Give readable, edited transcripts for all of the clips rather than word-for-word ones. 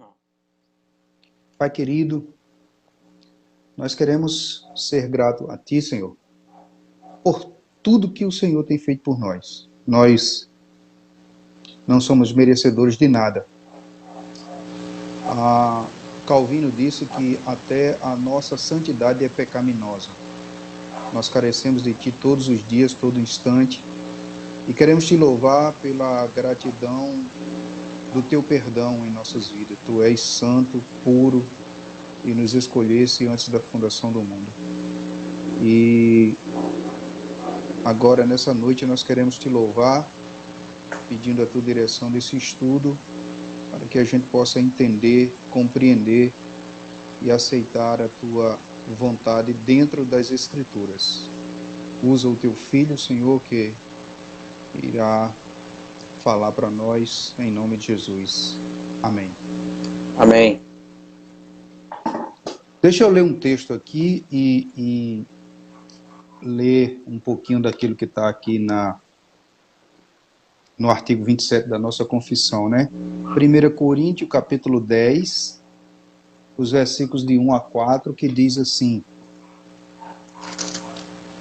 irmão. Pai querido, nós queremos ser gratos a Ti, Senhor, por tudo que o Senhor tem feito por nós. Nós não somos merecedores de nada. Calvino disse que até a nossa santidade é pecaminosa. Nós carecemos de Ti todos os dias, todo instante, e queremos Te louvar pela gratidão do Teu perdão em nossas vidas. Tu és santo, puro, e nos escolhesse antes da fundação do mundo. E agora, nessa noite, nós queremos Te louvar, pedindo a Tua direção desse estudo, para que a gente possa entender, compreender e aceitar a Tua vontade dentro das Escrituras. Usa o Teu Filho, Senhor, que irá falar para nós, em nome de Jesus. Amém. Amém. Deixa eu ler um texto aqui e ler um pouquinho daquilo que está aqui no artigo 27 da nossa confissão, né? 1 Coríntios, capítulo 10, os versículos de 1 a 4, que diz assim: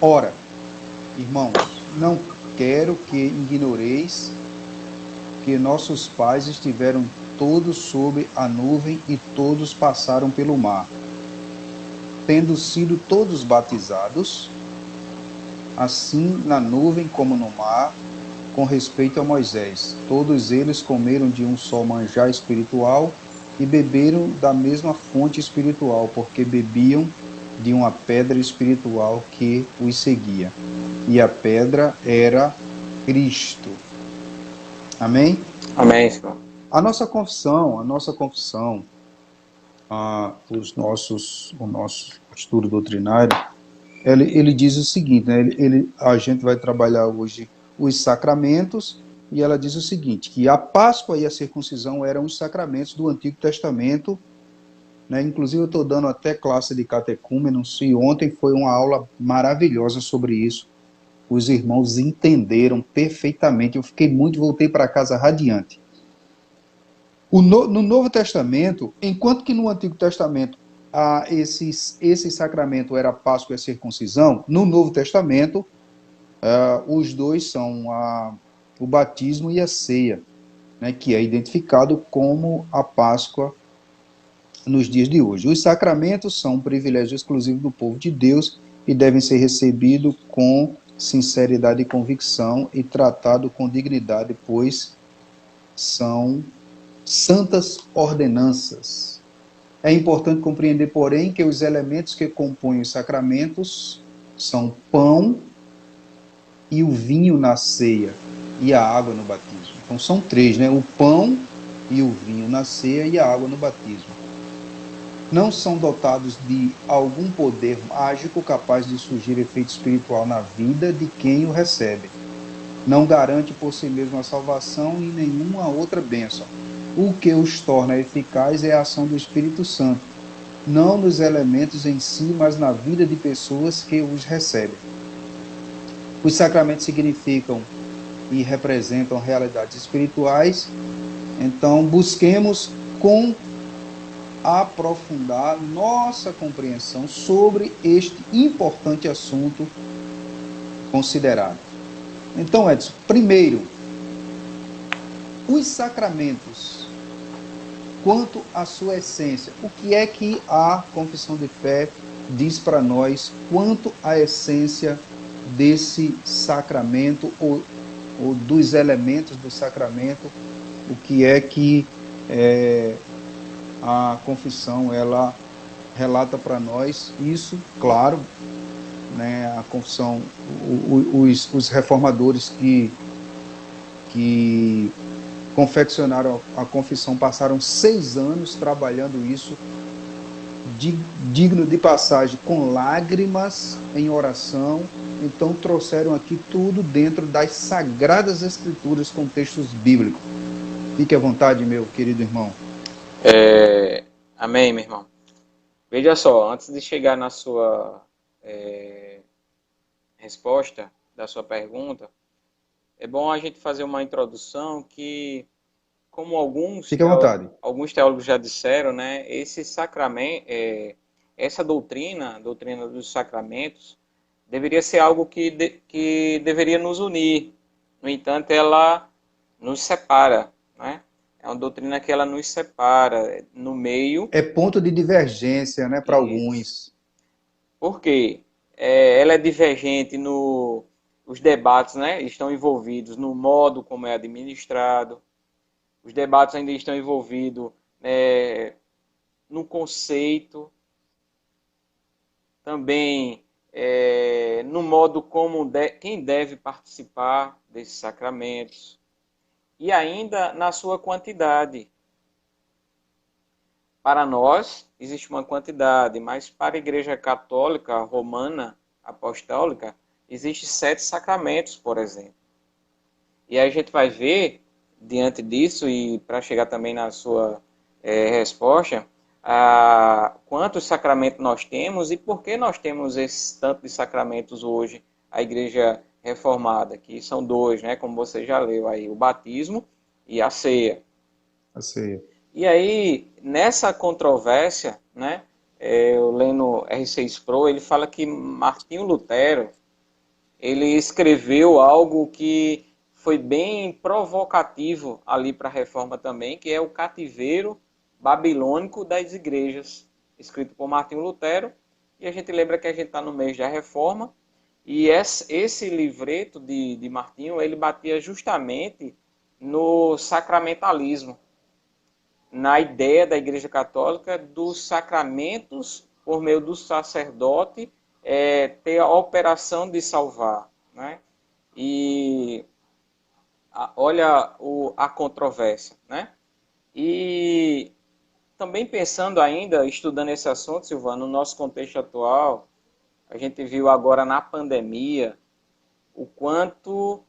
Ora, irmãos, não quero que ignoreis que nossos pais estiveram todos sob a nuvem e todos passaram pelo mar, tendo sido todos batizados, assim na nuvem como no mar, com respeito a Moisés. Todos eles comeram de um só manjar espiritual e beberam da mesma fonte espiritual, porque bebiam de uma pedra espiritual que os seguia. E a pedra era Cristo. Amém? Amém, Senhor. A nossa confissão, o nosso estudo doutrinário, ele diz o seguinte, né? A gente vai trabalhar hoje os sacramentos, e ela diz o seguinte, que a Páscoa e a circuncisão eram os sacramentos do Antigo Testamento, né? Inclusive eu estou dando até classe de catecúmenos, e ontem foi uma aula maravilhosa sobre isso. Os irmãos entenderam perfeitamente, eu fiquei muito, voltei para casa radiante. No Novo Testamento, enquanto que no Antigo Testamento esse sacramento era a Páscoa e a circuncisão, no Novo Testamento os dois são o batismo e a ceia, né, que é identificado como a Páscoa nos dias de hoje. Os sacramentos são um privilégio exclusivo do povo de Deus e devem ser recebidos com sinceridade e convicção e tratados com dignidade, pois são santas ordenanças. É importante compreender, porém, que os elementos que compõem os sacramentos são pão e o vinho na ceia e a água no batismo. Então são três, né? O pão e o vinho na ceia e a água no batismo. Não são dotados de algum poder mágico capaz de surgir efeito espiritual na vida de quem o recebe. Não garante por si mesmo a salvação e nenhuma outra bênção. O que os torna eficazes é a ação do Espírito Santo, não nos elementos em si, mas na vida de pessoas que os recebem. Os sacramentos significam e representam realidades espirituais, então busquemos aprofundar nossa compreensão sobre este importante assunto considerado. Então, Edson, primeiro, os sacramentos, quanto à sua essência, o que é que a confissão de fé diz para nós quanto à essência desse sacramento ou dos elementos do sacramento, o que é que a confissão ela relata para nós isso, claro, né, a confissão, os reformadores que confeccionaram a confissão passaram 6 anos trabalhando isso, digno de passagem, com lágrimas em oração. Então trouxeram aqui tudo dentro das Sagradas Escrituras com textos bíblicos. Fique à vontade, meu querido irmão. Amém, meu irmão. Veja só, antes de chegar na sua resposta da sua pergunta, é bom a gente fazer uma introdução que como alguns Fique à vontade. alguns teólogos já disseram, né, esse sacramento, essa doutrina, a doutrina dos sacramentos, deveria ser algo que deveria nos unir. No entanto, ela nos separa, né? É uma doutrina que ela nos separa no meio. É ponto de divergência, né, para Isso. alguns. Por quê? Ela é divergente no os debates, né, estão envolvidos no modo como é administrado. Os debates ainda estão envolvidos no conceito, também no modo como quem deve participar desses sacramentos e ainda na sua quantidade. Para nós existe uma quantidade, mas para a Igreja Católica Romana Apostólica existe 7 sacramentos, por exemplo. E aí a gente vai ver diante disso e para chegar também na sua resposta, quantos sacramentos nós temos e por que nós temos esse tanto de sacramentos hoje, a Igreja Reformada, que são 2, né, como você já leu aí, o batismo e a ceia. A ceia. E aí, nessa controvérsia, né, eu lendo R6 Pro, ele fala que Martinho Lutero, ele escreveu algo que foi bem provocativo ali para a reforma também, que é o cativeiro babilônico das igrejas, escrito por Martinho Lutero. E a gente lembra que a gente está no mês da reforma, e esse livreto de Martinho, ele batia justamente no sacramentalismo, na ideia da Igreja Católica dos sacramentos por meio do sacerdote ter a operação de salvar, né? E olha a controvérsia, né? E também pensando ainda, estudando esse assunto, Silvano, no nosso contexto atual, a gente viu agora na pandemia o quanto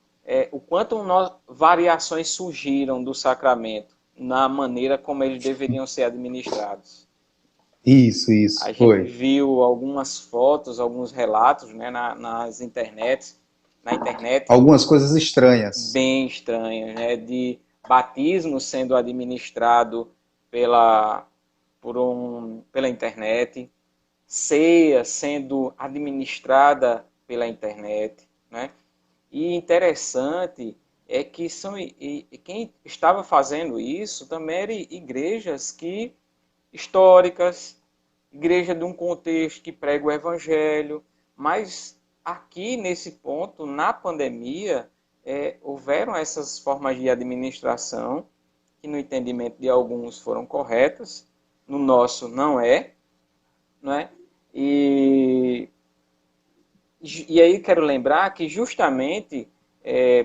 variações surgiram do sacramento na maneira como eles deveriam ser administrados. Isso, A gente foi. viu algumas fotos, alguns relatos, né, na internet Algumas coisas estranhas. bem estranhas, né, de batismo sendo administrado pela, pela internet, ceia sendo administrada pela internet, né? E interessante é que quem estava fazendo isso também eram igrejas históricas, igreja de um contexto que prega o evangelho, mas aqui nesse ponto, na pandemia, houveram essas formas de administração que no entendimento de alguns foram corretas, no nosso não é, não é? E aí quero lembrar que justamente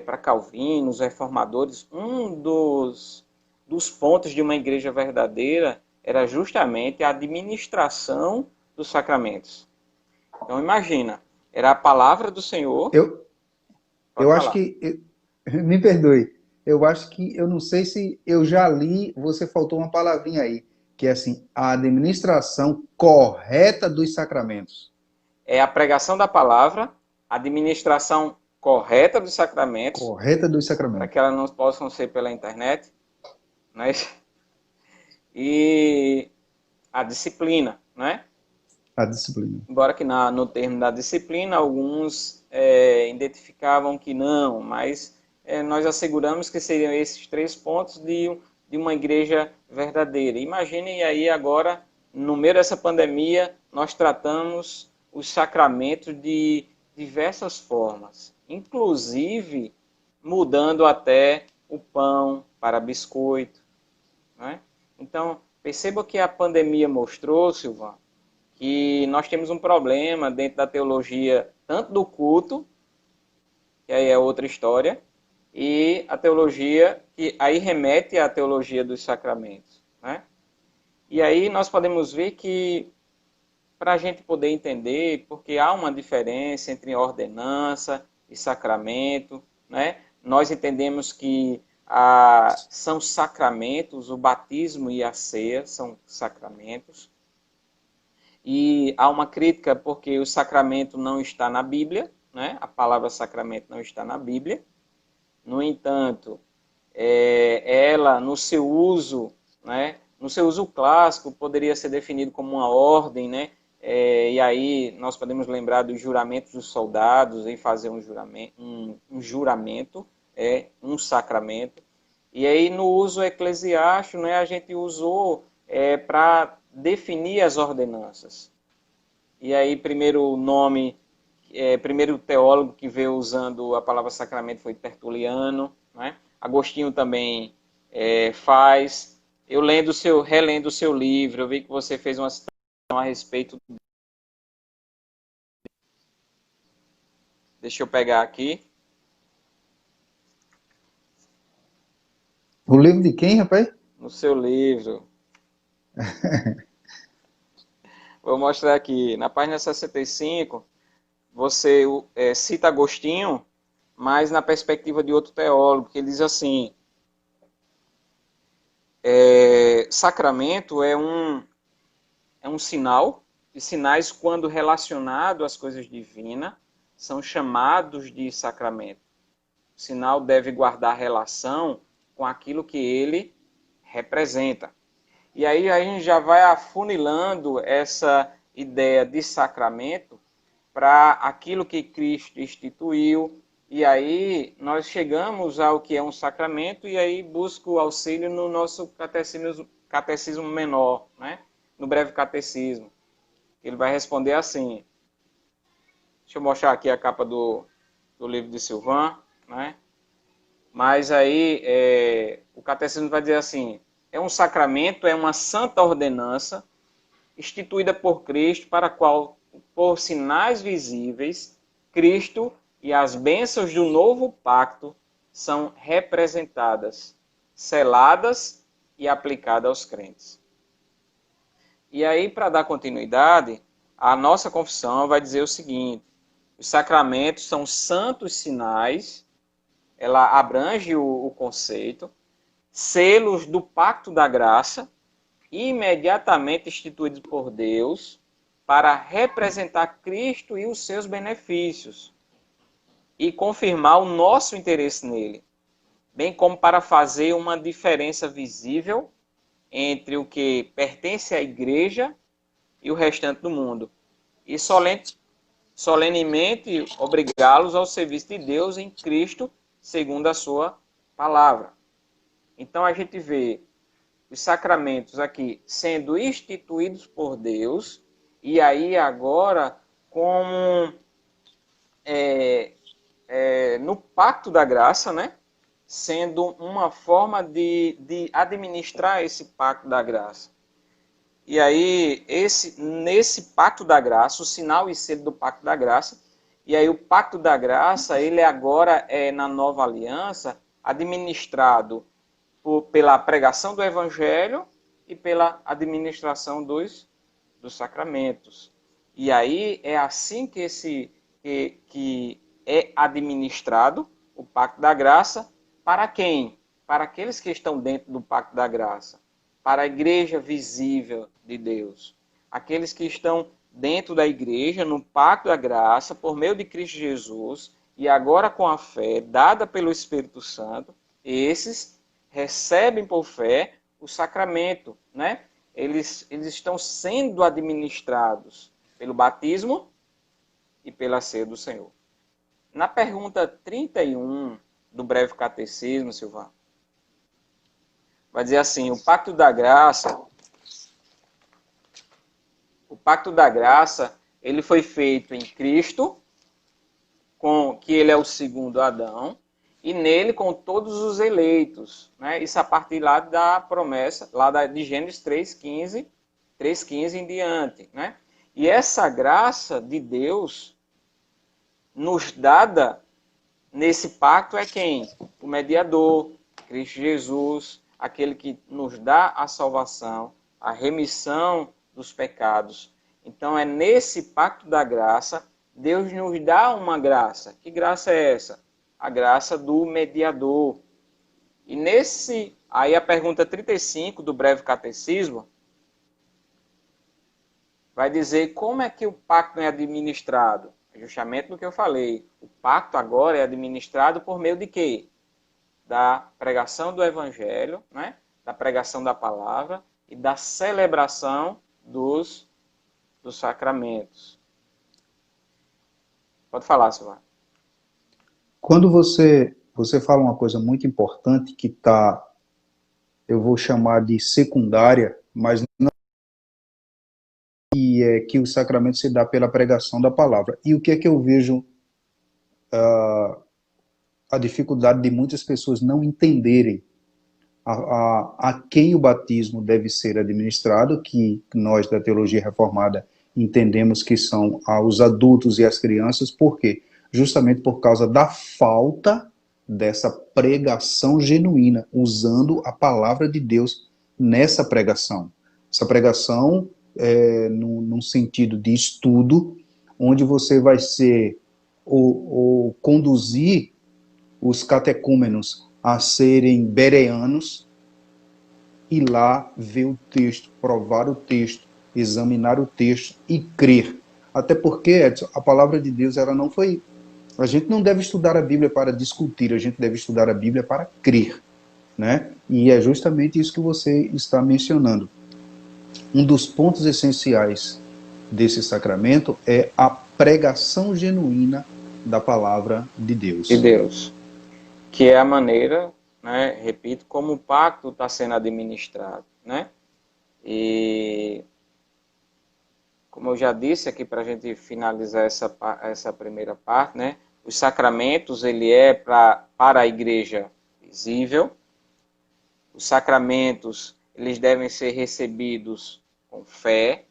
para Calvino, os reformadores, um dos pontos de uma igreja verdadeira era justamente a administração dos sacramentos. Então imagina, era a palavra do Senhor, Eu, pode eu acho falar, que. Me perdoe. Eu acho que. Eu não sei se eu já li, você faltou uma palavrinha aí, que é assim: a administração correta dos sacramentos. é a pregação da palavra, a administração correta dos sacramentos, Correta dos para sacramentos. que elas não possam ser pela internet, né? E a disciplina, né? A disciplina. Embora que no termo da disciplina, alguns identificavam que não, mas nós asseguramos que seriam esses 3 pontos de uma igreja verdadeira. Imaginem aí agora, no meio dessa pandemia, nós tratamos os sacramentos de diversas formas, inclusive mudando até o pão para biscoito, né? Então, perceba que a pandemia mostrou, Silvano, que nós temos um problema dentro da teologia, tanto do culto, que aí é outra história, e a teologia, que aí remete à teologia dos sacramentos, né? E aí nós podemos ver que, para a gente poder entender, porque há uma diferença entre ordenança e sacramento, né? Nós entendemos que são sacramentos, o batismo e a ceia são sacramentos, e há uma crítica porque o sacramento não está na Bíblia, né? A palavra sacramento não está na Bíblia. No entanto, ela, no seu uso, né, no seu uso clássico, poderia ser definido como uma ordem, né? E aí nós podemos lembrar dos juramentos dos soldados e fazer um juramento, um sacramento. E aí no uso eclesiástico, né, a gente usou para definir as ordenanças. E aí primeiro nome, primeiro teólogo que veio usando a palavra sacramento foi Tertuliano, né? Agostinho também faz. Eu relendo o seu livro, eu vi que você fez uma citação a respeito. Deixa eu pegar aqui. O livro de quem, rapaz? No seu livro. Vou mostrar aqui. Na página 65, você cita Agostinho, mas na perspectiva de outro teólogo, que ele diz assim: sacramento é um sinal, e sinais, quando relacionados às coisas divinas, são chamados de sacramento. O sinal deve guardar relação com aquilo que ele representa. E aí a gente já vai afunilando essa ideia de sacramento para aquilo que Cristo instituiu. E aí nós chegamos ao que é um sacramento e aí busco o auxílio no nosso catecismo menor, né? No breve catecismo. Ele vai responder assim. Deixa eu mostrar aqui a capa do livro de Silvan, né? Mas aí o catecismo vai dizer assim: é um sacramento, é uma santa ordenança instituída por Cristo, para a qual, por sinais visíveis, Cristo e as bênçãos do novo pacto são representadas, seladas e aplicadas aos crentes. E aí, para dar continuidade, a nossa confissão vai dizer o seguinte: os sacramentos são santos sinais, ela abrange o conceito, selos do pacto da graça, imediatamente instituídos por Deus para representar Cristo e os seus benefícios e confirmar o nosso interesse nele, bem como para fazer uma diferença visível entre o que pertence à igreja e o restante do mundo, e solenemente obrigá-los ao serviço de Deus em Cristo, segundo a sua palavra. Então a gente vê os sacramentos aqui sendo instituídos por Deus, e aí agora como no pacto da graça, né? Sendo uma forma de administrar esse pacto da graça. E aí, nesse pacto da graça, o sinal e selo do pacto da graça, e aí o pacto da graça, ele agora na nova aliança, administrado pela pregação do evangelho e pela administração dos sacramentos. E aí é assim que é administrado o pacto da graça. Para quem? Para aqueles que estão dentro do pacto da graça. Para a igreja visível de Deus. Aqueles que estão dentro da igreja, no pacto da graça, por meio de Cristo Jesus, e agora com a fé dada pelo Espírito Santo, esses recebem por fé o sacramento, né? Eles estão sendo administrados pelo batismo e pela ceia do Senhor. Na pergunta 31 do breve catecismo, Silvano, vai dizer assim: o pacto da graça, ele foi feito em Cristo, que ele é o segundo Adão, e nele com todos os eleitos, né? Isso a partir lá da promessa, de Gênesis 3,15 em diante, né? E essa graça de Deus nos dada nesse pacto é quem? O mediador, Cristo Jesus, aquele que nos dá a salvação, a remissão dos pecados. Então é nesse pacto da graça, Deus nos dá uma graça. Que graça é essa? A graça do mediador. E aí a pergunta 35 do breve catecismo vai dizer como é que o pacto é administrado. Justamente do que eu falei. O pacto agora é administrado por meio de quê? da pregação do Evangelho, né? Da pregação da palavra e da celebração dos sacramentos. Pode falar, Silvana. Quando você fala uma coisa muito importante que está, eu vou chamar de secundária, mas não que o sacramento se dá pela pregação da palavra. E o que é que eu vejo a dificuldade de muitas pessoas não entenderem a quem o batismo deve ser administrado, que nós da teologia reformada entendemos que são os adultos e as crianças. Por quê? Justamente por causa da falta dessa pregação genuína, usando a palavra de Deus nessa pregação. Essa pregação num sentido de estudo, onde você vai ser ou conduzir os catecúmenos a serem bereanos, ir lá ver o texto, provar o texto, examinar o texto e crer. Até porque, Edson, a palavra de Deus, ela não foi... A gente não deve estudar a Bíblia para discutir, a gente deve estudar a Bíblia para crer, né? E é justamente isso que você está mencionando. Um dos pontos essenciais desse sacramento é a pregação genuína da palavra de Deus. De Deus. Que é a maneira, né, repito, como o pacto está sendo administrado, né? E como eu já disse aqui para a gente finalizar essa primeira parte, né? Os sacramentos, ele é para a igreja visível. Os sacramentos, eles devem ser recebidos com fé.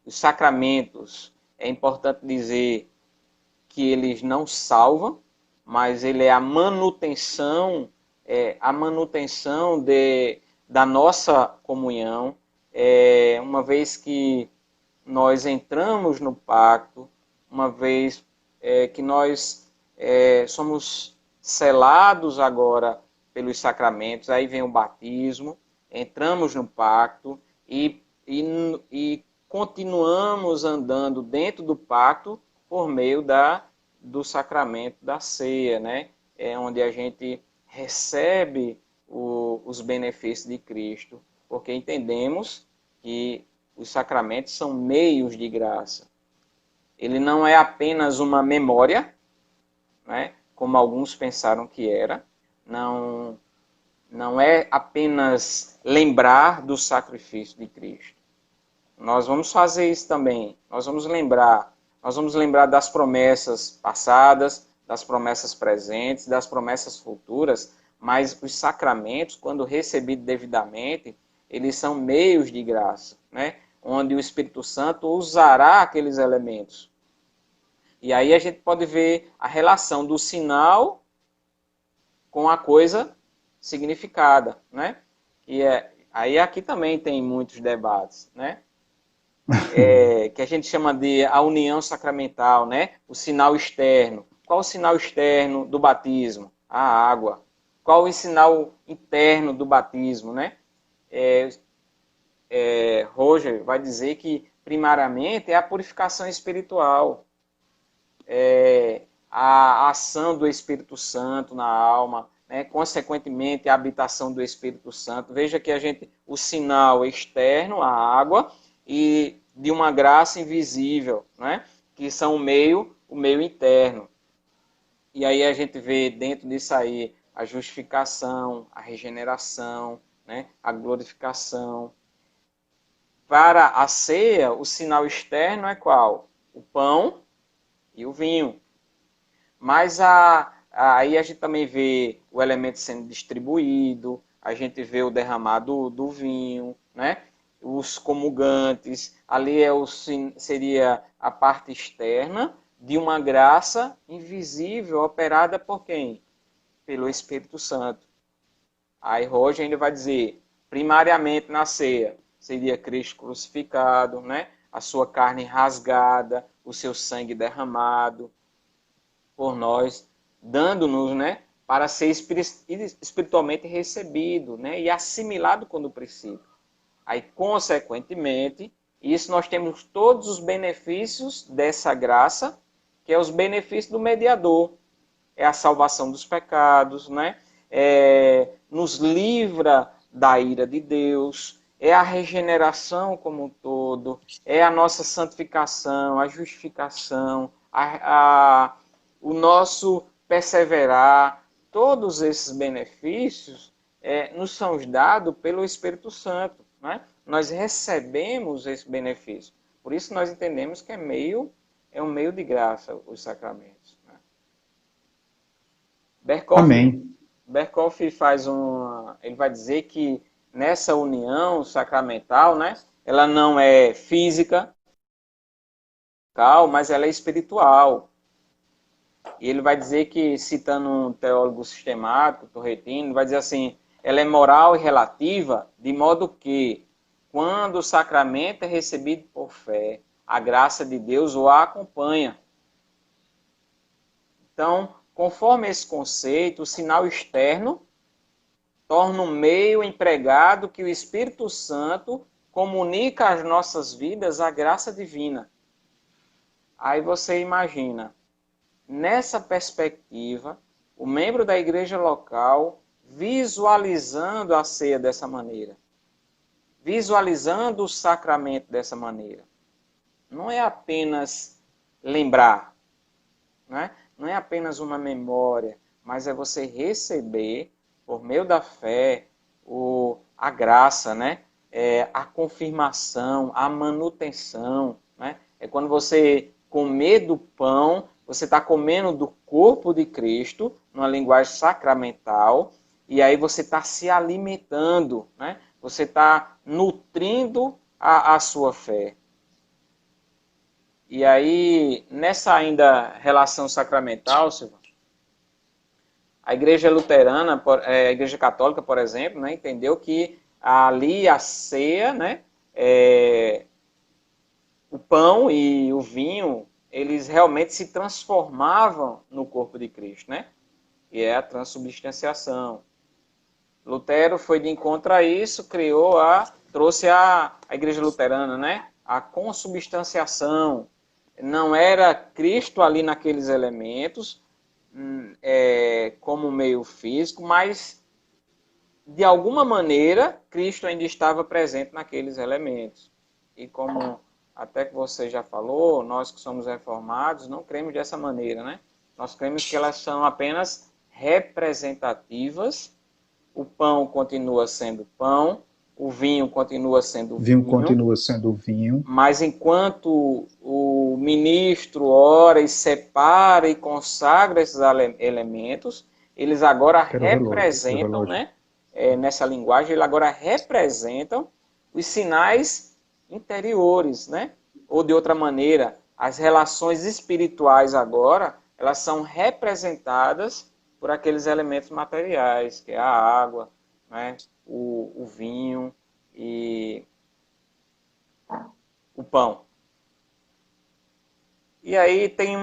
Os sacramentos, é importante dizer que eles não salvam, mas ele é a manutenção da nossa comunhão, uma vez que nós entramos no pacto, uma vez que nós somos selados agora pelos sacramentos, aí vem o batismo, entramos no pacto e continuamos andando dentro do pacto por meio do sacramento da ceia, né? É onde a gente recebe os benefícios de Cristo, porque entendemos que os sacramentos são meios de graça. Ele não é apenas uma memória, né? Como alguns pensaram que era, não é apenas lembrar do sacrifício de Cristo. Nós vamos fazer isso também, nós vamos lembrar das promessas passadas, das promessas presentes, das promessas futuras, mas os sacramentos, quando recebidos devidamente, eles são meios de graça, né? Onde o Espírito Santo usará aqueles elementos. E aí a gente pode ver a relação do sinal com a coisa significada, né? Aí aqui também tem muitos debates, né? Que a gente chama de a união sacramental, né? O sinal externo. Qual o sinal externo do batismo? A água. Qual o sinal interno do batismo, né? Roger vai dizer que, primariamente, é a purificação espiritual. A ação do Espírito Santo na alma, né? Consequentemente, a habitação do Espírito Santo. Veja que o sinal externo, a água, e de uma graça invisível, né? Que são o meio interno. E aí a gente vê dentro disso aí a justificação, a regeneração, né? A glorificação. Para a ceia, o sinal externo é qual? O pão e o vinho. Mas aí a gente também vê o elemento sendo distribuído, a gente vê o derramado do vinho, né? Os comungantes, ali seria a parte externa de uma graça invisível operada por quem? Pelo Espírito Santo. Aí Roger ainda vai dizer, primariamente na ceia, seria Cristo crucificado, né? A sua carne rasgada, o seu sangue derramado por nós, dando-nos, né, para ser espiritualmente recebido, né, e assimilado quando precisa. Aí, consequentemente, isso nós temos todos os benefícios dessa graça, que é os benefícios do mediador. É a salvação dos pecados, né? nos livra da ira de Deus, é a regeneração como um todo, é a nossa santificação, a justificação, o nosso perseverar. Todos esses benefícios nos são dados pelo Espírito Santo, né? Nós recebemos esse benefício. Por isso nós entendemos que é um meio de graça os sacramentos. Né? Berkhoff faz ele vai dizer que nessa união sacramental, né, ela não é física, mas ela é espiritual. E ele vai dizer que, citando um teólogo sistemático, Turretino, vai dizer assim, ela é moral e relativa, de modo que, quando o sacramento é recebido por fé, a graça de Deus o acompanha. Então, conforme esse conceito, o sinal externo torna um meio empregado que o Espírito Santo comunica às nossas vidas a graça divina. Aí você imagina, nessa perspectiva, o membro da igreja local visualizando a ceia dessa maneira, visualizando o sacramento dessa maneira. Não é apenas lembrar, né? Não é apenas uma memória, mas é você receber, por meio da fé, a graça, né? A confirmação, a manutenção. Né? É quando você comer do pão, você está comendo do corpo de Cristo, numa linguagem sacramental, e aí você está se alimentando, né? Você está nutrindo a sua fé. E aí, nessa ainda relação sacramental, Silvio, a igreja luterana, a igreja católica, por exemplo, né, entendeu que ali a ceia, né, o pão e o vinho, eles realmente se transformavam no corpo de Cristo, né? E é a transubstanciação. Lutero foi de encontro a isso, trouxe a igreja luterana, né? A consubstanciação. Não era Cristo ali naqueles elementos, como meio físico, mas de alguma maneira Cristo ainda estava presente naqueles elementos. E como até que você já falou, nós que somos reformados não cremos dessa maneira, né? Nós cremos que elas são apenas representativas. O pão continua sendo pão, o vinho continua sendo vinho. Continua sendo vinho. Mas enquanto o ministro ora e separa e consagra esses elementos, eles agora representam, né? Nessa linguagem, eles agora representam os sinais interiores, né? Ou de outra maneira, as relações espirituais agora, elas são representadas por aqueles elementos materiais, que é a água, né? O vinho e o pão. E aí tem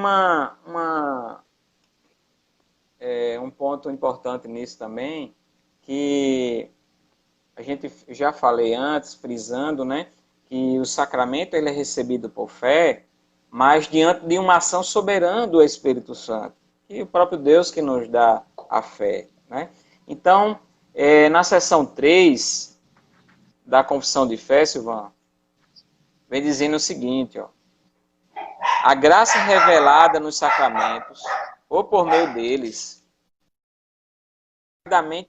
um ponto importante nisso também, que a gente já falei antes, frisando, né, que o sacramento ele é recebido por fé, mas diante de uma ação soberana do Espírito Santo, e o próprio Deus que nos dá a fé. Né? Então, na seção 3 da Confissão de Fé, Silvano, vem dizendo o seguinte, ó, a graça revelada nos sacramentos, ou por meio deles,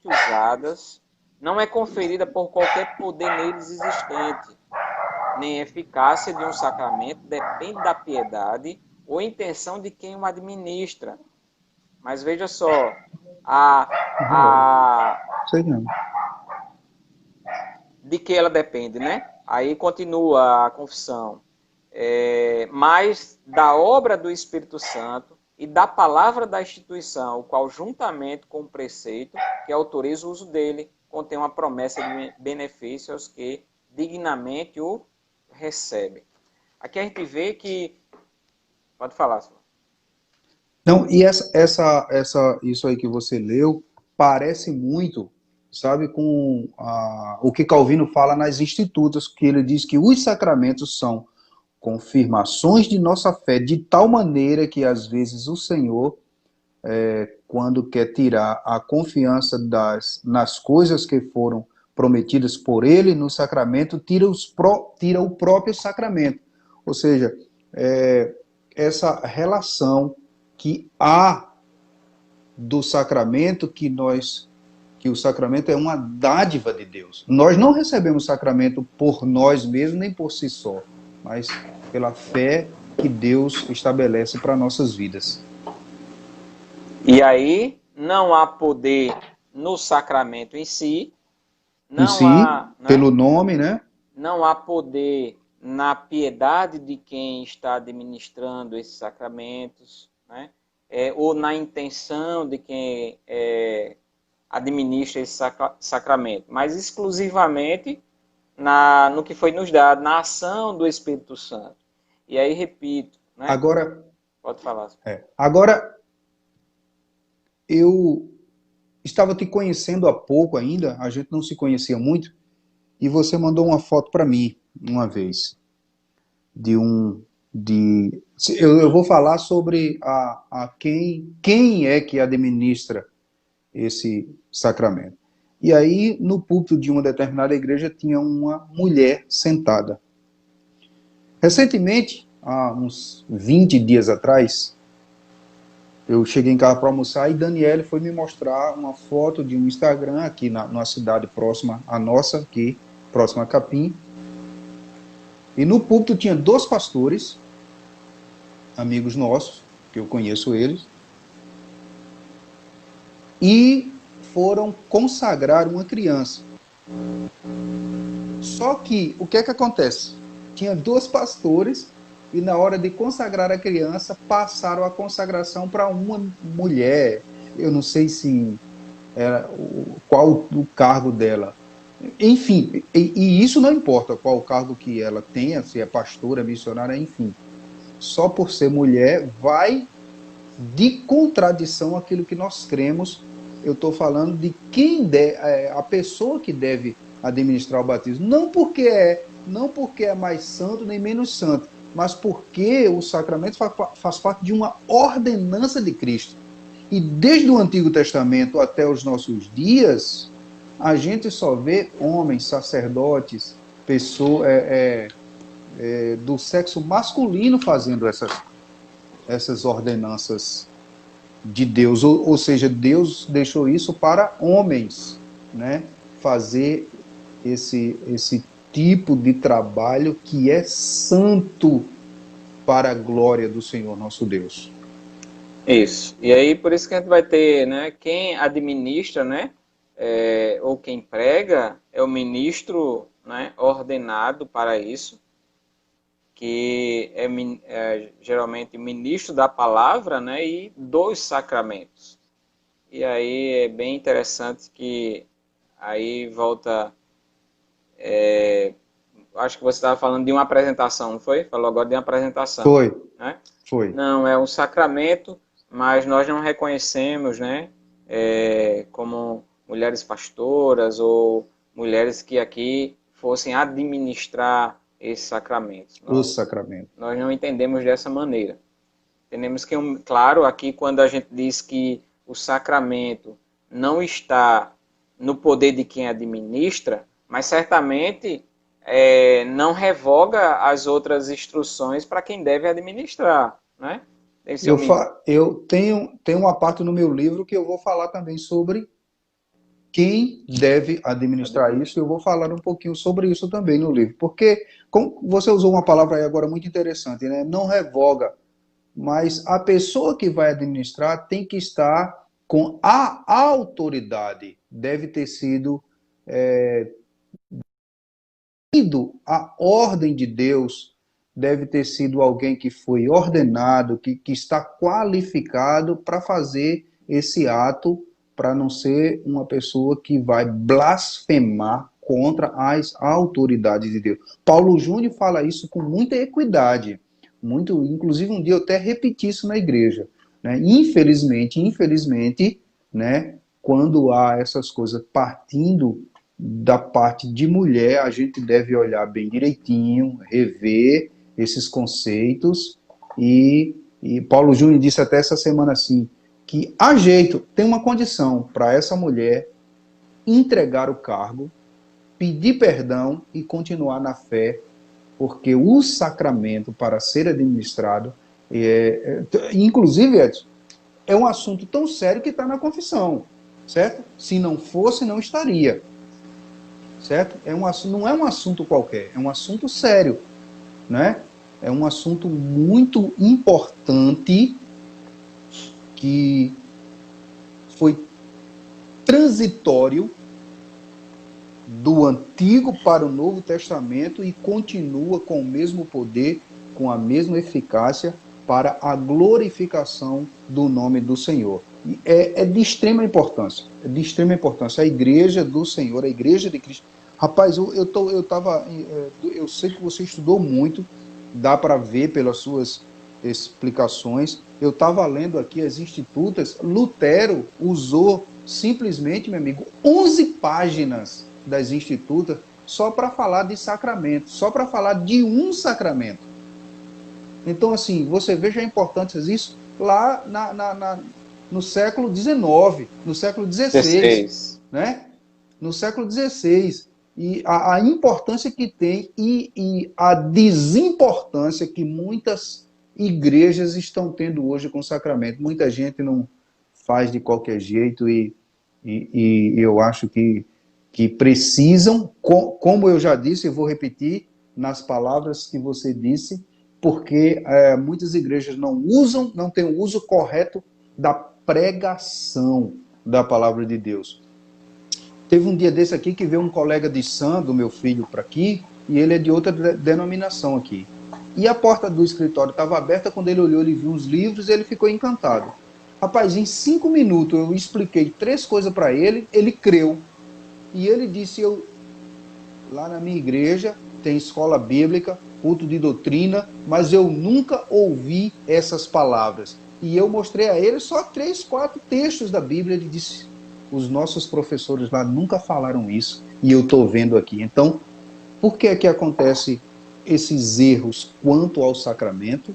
usadas, não é conferida por qualquer poder neles existente, nem a eficácia de um sacramento depende da piedade ou intenção de quem o administra. Mas veja só, de que ela depende, né? Aí continua a confissão. Mas da obra do Espírito Santo e da palavra da instituição, o qual, juntamente com o preceito que autoriza o uso dele, contém uma promessa de benefício aos que dignamente o recebem. Aqui a gente vê que... Pode falar, senhor. Não, e isso aí que você leu parece muito, sabe, com o que Calvino fala nas Institutas, que ele diz que os sacramentos são confirmações de nossa fé, de tal maneira que às vezes o Senhor quando quer tirar a confiança nas coisas que foram prometidas por ele no sacramento, tira o próprio sacramento. Ou seja, essa relação que há do sacramento, que o sacramento é uma dádiva de Deus. Nós não recebemos sacramento por nós mesmos, nem por si só, mas pela fé que Deus estabelece para nossas vidas. E aí, não há poder no sacramento em si, não há, né, pelo nome, né? Não há poder na piedade de quem está administrando esses sacramentos, né? Ou na intenção de quem administra esse sacramento, mas exclusivamente no que foi nos dado, na ação do Espírito Santo. E aí, repito, né? Agora, pode falar. Agora, eu estava te conhecendo há pouco ainda, a gente não se conhecia muito, e você mandou uma foto para mim uma vez eu vou falar sobre quem é que administra esse sacramento. E aí, no púlpito de uma determinada igreja, tinha uma mulher sentada. Recentemente, há uns 20 dias atrás, eu cheguei em casa para almoçar e Daniele foi me mostrar uma foto de um Instagram aqui numa cidade próxima à nossa, aqui, próxima a Capim. E no púlpito tinha 2 pastores, amigos nossos, que eu conheço eles, e foram consagrar uma criança. Só que, o que é que acontece? Tinha 2 pastores e na hora de consagrar a criança, passaram a consagração para uma mulher. Eu não sei se era qual o cargo dela. Enfim, e isso não importa qual o cargo que ela tenha, se é pastora, missionária, enfim. Só por ser mulher, vai de contradição àquilo que nós cremos. Eu estou falando de a pessoa que deve administrar o batismo. Não porque é mais santo nem menos santo, mas porque o sacramento faz parte de uma ordenança de Cristo. E desde o Antigo Testamento até os nossos dias, a gente só vê homens, sacerdotes, pessoas do sexo masculino fazendo essas ordenanças de Deus. Ou seja, Deus deixou isso para homens, né? Fazer esse tipo de trabalho que é santo para a glória do Senhor nosso Deus. Isso. E aí, por isso que a gente vai ter, né, quem administra, né, ou quem prega, é o ministro, né, ordenado para isso, que é geralmente ministro da palavra, né, e dos sacramentos. E aí é bem interessante que aí volta... acho que você estava falando de uma apresentação, não foi? Falou agora de uma apresentação. Foi, né? foi. Não, é um sacramento, mas nós não reconhecemos, né, como mulheres pastoras ou mulheres que aqui fossem administrar esse sacramento. Os sacramentos. Nós não entendemos dessa maneira. Entendemos que, claro, aqui quando a gente diz que o sacramento não está no poder de quem administra, mas certamente não revoga as outras instruções para quem deve administrar, né? Eu tenho uma parte no meu livro que eu vou falar também sobre quem deve administrar isso, e eu vou falar um pouquinho sobre isso também no livro, porque você usou uma palavra aí agora muito interessante, né? Não revoga, mas a pessoa que vai administrar tem que estar com a autoridade, deve ter sido a ordem de Deus, deve ter sido alguém que foi ordenado, que está qualificado para fazer esse ato, para não ser uma pessoa que vai blasfemar contra as autoridades de Deus. Paulo Júnior fala isso com muita equidade, inclusive um dia eu até repeti isso na igreja, né? Infelizmente, né, quando há essas coisas partindo da parte de mulher, a gente deve olhar bem direitinho, rever esses conceitos, e Paulo Júnior disse até essa semana assim, que há jeito, tem uma condição para essa mulher entregar o cargo, pedir perdão e continuar na fé, porque o sacramento para ser administrado, inclusive, Edson, é um assunto tão sério que está na confissão, certo? Se não fosse, não estaria, certo? Não é um assunto qualquer, é um assunto sério, né? É um assunto muito importante que foi transitório do Antigo para o Novo Testamento e continua com o mesmo poder, com a mesma eficácia para a glorificação do nome do Senhor. É de extrema importância, é de extrema importância. A igreja do Senhor, a igreja de Cristo. Rapaz, eu sei que você estudou muito, dá para ver pelas suas explicações. Eu estava lendo aqui as Institutas. Lutero usou simplesmente, meu amigo, 11 páginas das Institutas só para falar de sacramento, só para falar de um sacramento. Então, assim, você veja a importância disso lá no século XIX, no século XVI, né? No século XVI. E a importância que tem e a desimportância que muitas igrejas estão tendo hoje com o sacramento. Muita gente não faz de qualquer jeito e eu acho que precisam, como eu já disse, eu vou repetir nas palavras que você disse, porque muitas igrejas não têm o uso correto da pregação da palavra de Deus. Teve um dia desse aqui que veio um colega de Sam, do meu filho, para aqui, e ele é de outra denominação aqui. E a porta do escritório estava aberta, quando ele olhou, ele viu uns livros e ele ficou encantado. Rapaz, em 5 minutos eu expliquei 3 coisas para ele, ele creu. E ele disse, lá na minha igreja tem escola bíblica, culto de doutrina, mas eu nunca ouvi essas palavras. E eu mostrei a ele só 3, 4 textos da Bíblia. Ele disse, os nossos professores lá nunca falaram isso, e eu estou vendo aqui. Então, por que é que acontece esses erros quanto ao sacramento,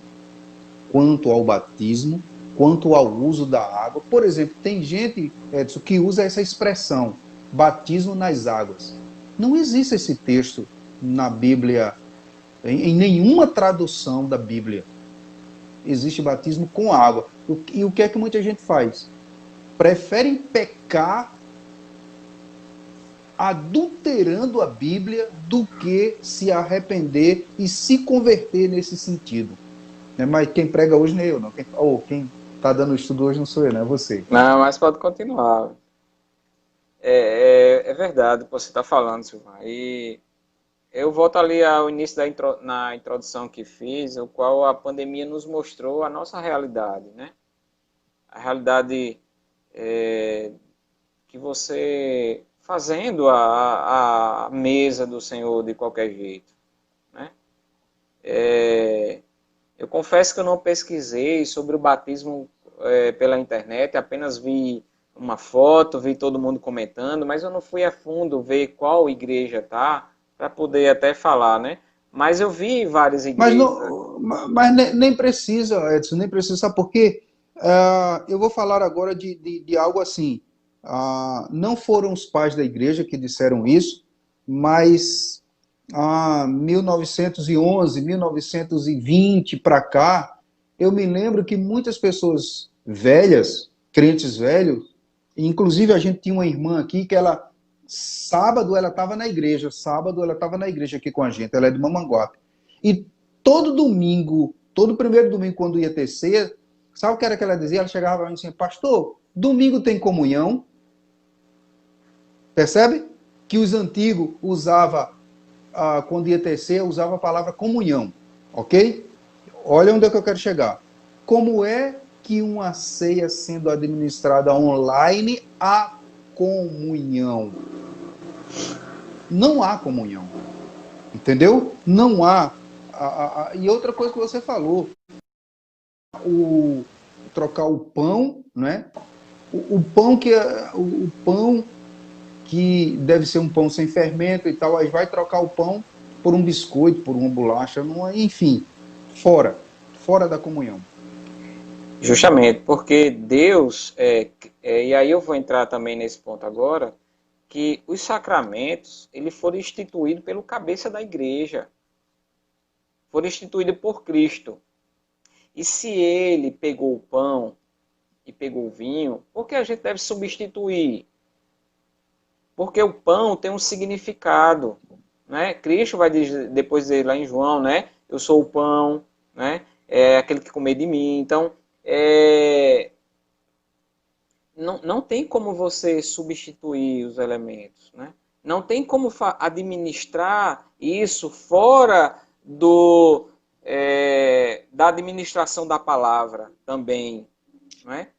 quanto ao batismo, quanto ao uso da água? Por exemplo, tem gente, Edson, que usa essa expressão, batismo nas águas. Não existe esse texto na Bíblia, em nenhuma tradução da Bíblia. Existe batismo com água. E o que é que muita gente faz? Preferem pecar adulterando a Bíblia do que se arrepender e se converter nesse sentido. Mas quem prega hoje não é eu, não. Quem está dando o estudo hoje não sou eu, não é você. Não, mas pode continuar. É verdade o que você está falando, Silvana. E eu volto ali ao início na introdução que fiz, o qual a pandemia nos mostrou a nossa realidade, né? A realidade que você fazendo a mesa do Senhor de qualquer jeito, né? Eu confesso que eu não pesquisei sobre o batismo pela internet, apenas vi uma foto, vi todo mundo comentando, mas eu não fui a fundo ver qual igreja tá, para poder até falar, né? Mas eu vi várias igrejas. Mas nem precisa, Edson, nem precisa, sabe por quê? Eu vou falar agora de algo assim. Não foram os pais da igreja que disseram isso, mas 1911, 1920 para cá, eu me lembro que muitas pessoas velhas, crentes velhos, inclusive a gente tinha uma irmã aqui que sábado ela estava na igreja aqui com a gente, ela é de Mamanguape. E todo domingo, todo primeiro domingo, quando ia ter ceia, sabe o que era que ela dizia? Ela chegava para mim assim, pastor, domingo tem comunhão? Percebe? Que os antigos usavam, quando ia ter ceia, usava a palavra comunhão, ok? Olha onde é que eu quero chegar. Como é que uma ceia sendo administrada online há comunhão? Não há comunhão. Entendeu? Não há. E outra coisa que você falou, trocar o pão, né? O pão que deve ser um pão sem fermento e tal, aí vai trocar o pão por um biscoito, por uma bolacha, enfim, fora da comunhão. Justamente, porque Deus, e aí eu vou entrar também nesse ponto agora, que os sacramentos, eles foram instituídos pelo cabeça da igreja, foram instituídos por Cristo. E se ele pegou o pão e pegou o vinho, por que a gente deve substituir? Porque o pão tem um significado, né? Cristo vai dizer, depois dizer lá em João, né? Eu sou o pão, né? É aquele que comer de mim. Então, não tem como você substituir os elementos, né? Não tem como administrar isso fora da administração da palavra também, não é?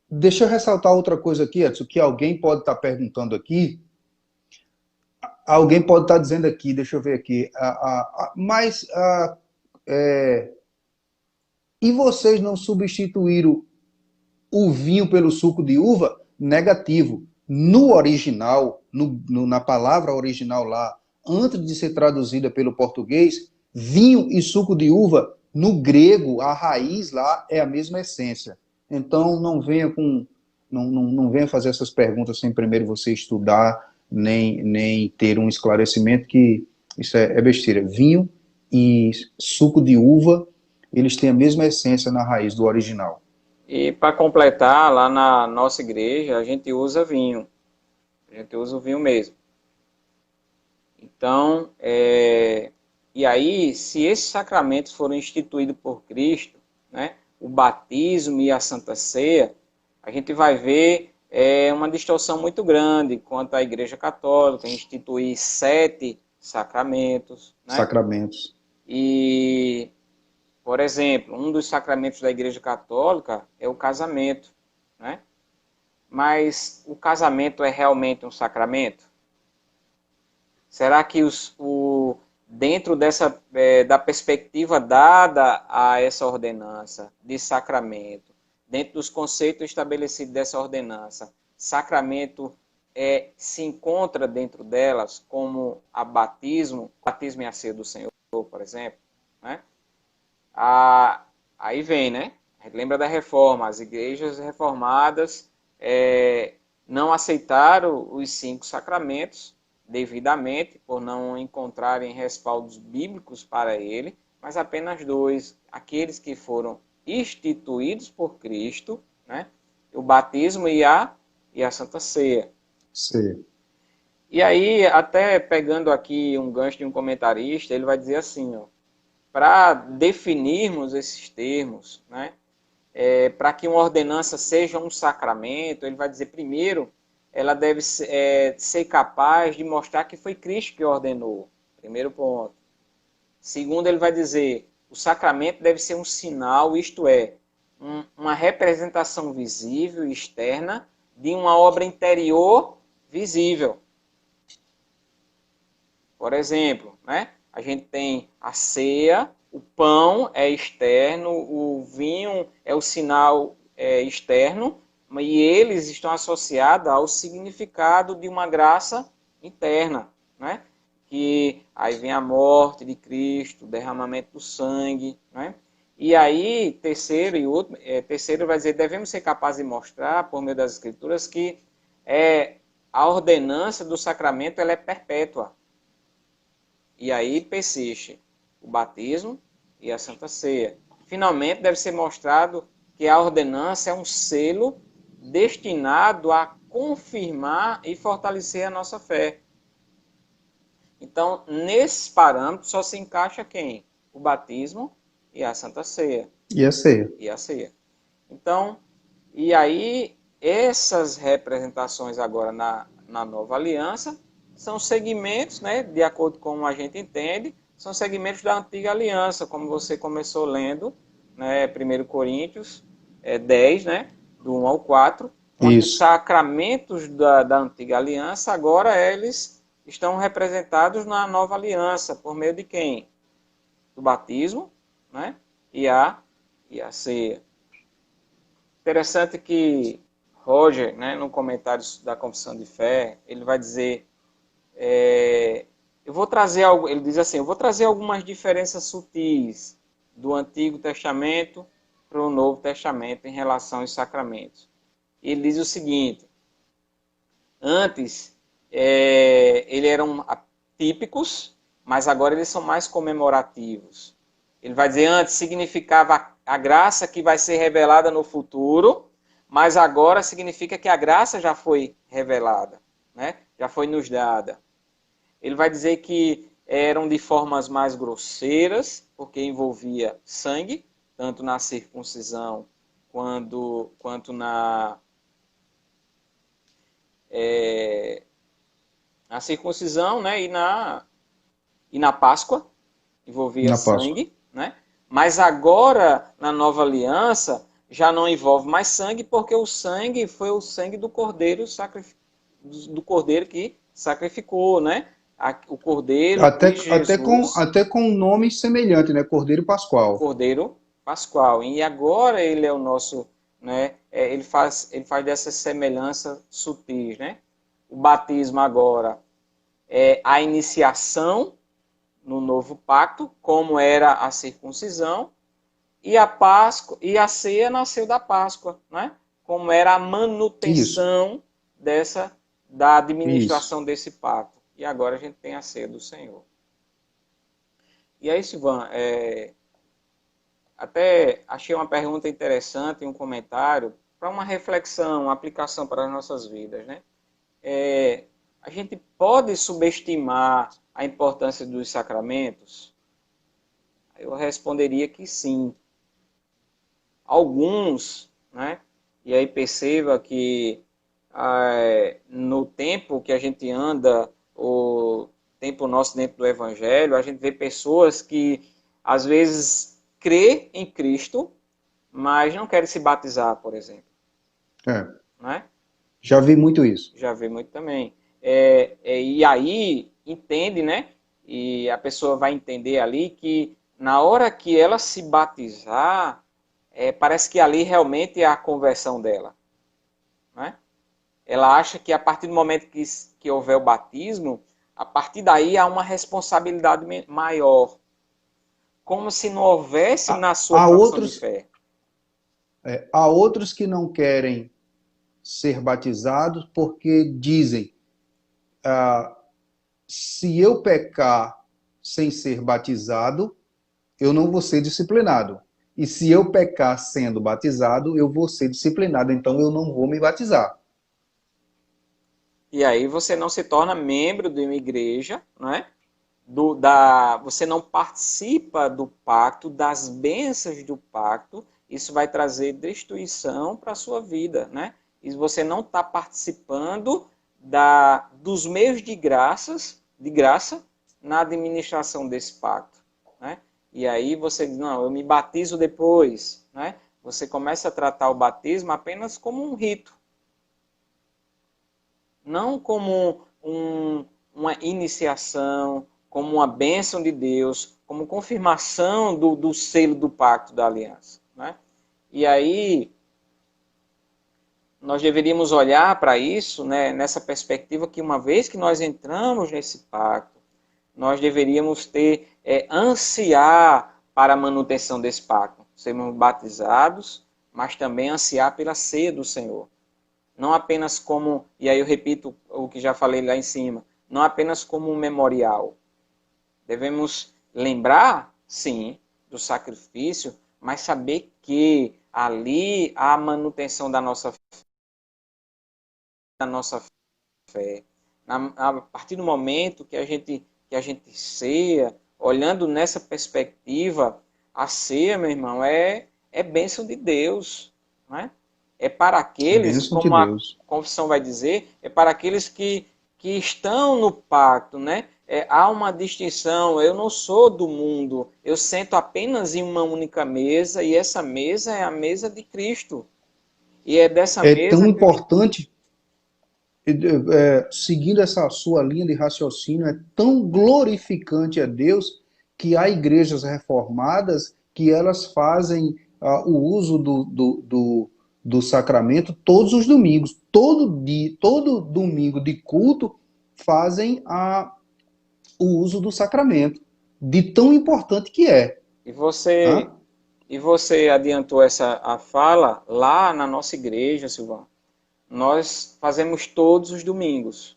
Deixa eu ressaltar outra coisa aqui, Edson, que alguém pode estar perguntando aqui. Alguém pode estar dizendo aqui, deixa eu ver aqui. Mas e vocês não substituíram o vinho pelo suco de uva? Negativo. No original, na palavra original lá, antes de ser traduzida pelo português, vinho e suco de uva, no grego, a raiz lá é a mesma essência. Então, não venha fazer essas perguntas sem primeiro você estudar, nem ter um esclarecimento que isso é besteira. Vinho e suco de uva, eles têm a mesma essência na raiz do original. E para completar, lá na nossa igreja, a gente usa vinho. A gente usa o vinho mesmo. Então, e aí, se esses sacramentos foram instituídos por Cristo, né, o batismo e a Santa Ceia, a gente vai ver uma distorção muito grande quanto à Igreja Católica instituir 7 sacramentos, né? Sacramentos. E, por exemplo, um dos sacramentos da Igreja Católica é o casamento, né? Mas o casamento é realmente um sacramento? Será que dentro da perspectiva dada a essa ordenança de sacramento, dentro dos conceitos estabelecidos dessa ordenança, sacramento se encontra dentro delas como batismo e a ceia do Senhor, por exemplo, né? Aí vem, né? A gente lembra da reforma, as igrejas reformadas não aceitaram os 5 sacramentos devidamente, por não encontrarem respaldos bíblicos para ele, mas apenas 2, aqueles que foram instituídos por Cristo, né? O batismo e a Santa Ceia. Sim. E aí, até pegando aqui um gancho de um comentarista, ele vai dizer assim, para definirmos esses termos, né? Para que uma ordenança seja um sacramento, ele vai dizer, primeiro, ela deve ser capaz de mostrar que foi Cristo que ordenou. Primeiro ponto. Segundo, ele vai dizer, o sacramento deve ser um sinal, isto é, uma representação visível e externa de uma obra interior visível. Por exemplo, né? A gente tem a ceia, o pão é externo, o vinho é o sinal externo, e eles estão associados ao significado de uma graça interna, né? Que aí vem a morte de Cristo, o derramamento do sangue, né? E aí, terceiro vai dizer, devemos ser capazes de mostrar, por meio das Escrituras, que a ordenança do sacramento ela é perpétua. E aí persiste o batismo e a Santa Ceia. Finalmente, deve ser mostrado que a ordenança é um selo destinado a confirmar e fortalecer a nossa fé. Então, nesses parâmetros, só se encaixa quem? O batismo e a Santa Ceia. E a ceia. E a ceia. Então, e aí, essas representações agora na nova aliança são segmentos, né, de acordo com como a gente entende, são segmentos da antiga aliança, como você começou lendo, né, 1 Coríntios 10, né, do 1 ao 4, onde os sacramentos da antiga aliança, agora eles estão representados na nova aliança, por meio de quem? Do batismo, né, e a ceia. Interessante que Roger, né, no comentário da Confissão de Fé, ele vai dizer, eu vou trazer algo, ele diz assim, eu vou trazer algumas diferenças sutis do Antigo Testamento para o Novo Testamento em relação aos sacramentos. Ele diz o seguinte: antes, eles eram típicos, mas agora eles são mais comemorativos. Ele vai dizer, antes significava a graça que vai ser revelada no futuro, mas agora significa que a graça já foi revelada, né? Já foi nos dada. Ele vai dizer que eram de formas mais grosseiras, porque envolvia sangue, tanto na circuncisão quanto na circuncisão, né? E na Páscoa, envolvia Na Páscoa. sangue, né? Mas agora, na nova aliança, já não envolve mais sangue, porque o sangue foi o sangue do cordeiro, do cordeiro que sacrificou, né? O cordeiro, Cristo Jesus, Até com um nome semelhante, né? Cordeiro Pascual. cordeiro pascual. E agora ele é o nosso, né? Ele faz dessa semelhança sutis, né? O batismo agora é a iniciação no novo pacto, como era a circuncisão, e a Páscoa e a ceia nasceu da Páscoa, né? Como era a manutenção da administração desse pacto. E agora a gente tem a ceia do Senhor. E aí, Silvan, até achei uma pergunta interessante, um comentário, para uma reflexão, uma aplicação para as nossas vidas, né? A gente pode subestimar a importância dos sacramentos? Eu responderia que sim. Alguns, né? E aí perceba que no tempo que a gente anda, o tempo nosso dentro do Evangelho, a gente vê pessoas que às vezes crê em Cristo, mas não querem se batizar, por exemplo. Né? Já vi muito isso. Já vi muito também. E aí entende, né? E a pessoa vai entender ali que na hora que ela se batizar, parece que ali realmente é a conversão dela. Né? Ela acha que a partir do momento que houver o batismo, a partir daí há uma responsabilidade maior. Como se não houvesse na sua profissão de fé. Há outros que não querem ser batizados porque dizem, se eu pecar sem ser batizado, eu não vou ser disciplinado. E se eu pecar sendo batizado, eu vou ser disciplinado, então eu não vou me batizar. E aí você não se torna membro de uma igreja, né? Você não participa do pacto, das bênçãos do pacto, isso vai trazer destruição para a sua vida, né? E você não está participando dos meios de graça na administração desse pacto, né? E aí você diz, não, eu me batizo depois, né? Você começa a tratar o batismo apenas como um rito, não como uma iniciação, como uma bênção de Deus, como confirmação do selo do pacto da aliança. Né? E aí, nós deveríamos olhar para isso, né, nessa perspectiva que uma vez que nós entramos nesse pacto, nós deveríamos ansiar para a manutenção desse pacto. Sermos batizados, mas também ansiar pela ceia do Senhor. Não apenas como, e aí eu repito o que já falei lá em cima, não apenas como um memorial. Devemos lembrar, sim, do sacrifício, mas saber que ali há a manutenção da nossa fé. A partir do momento que a gente ceia, olhando nessa perspectiva, a ceia, meu irmão, é bênção de Deus, né? É para aqueles, como a confissão vai dizer, é para aqueles que estão no pacto, né? Há uma distinção, eu não sou do mundo, eu sento apenas em uma única mesa, e essa mesa é a mesa de Cristo. E é dessa mesa... É tão importante, seguindo essa sua linha de raciocínio, é tão glorificante a Deus que há igrejas reformadas que elas fazem o uso do sacramento todos os domingos. Todo domingo de culto fazem o uso do sacramento, de tão importante que é. E você e você adiantou a fala, lá na nossa igreja, Silvão, nós fazemos todos os domingos.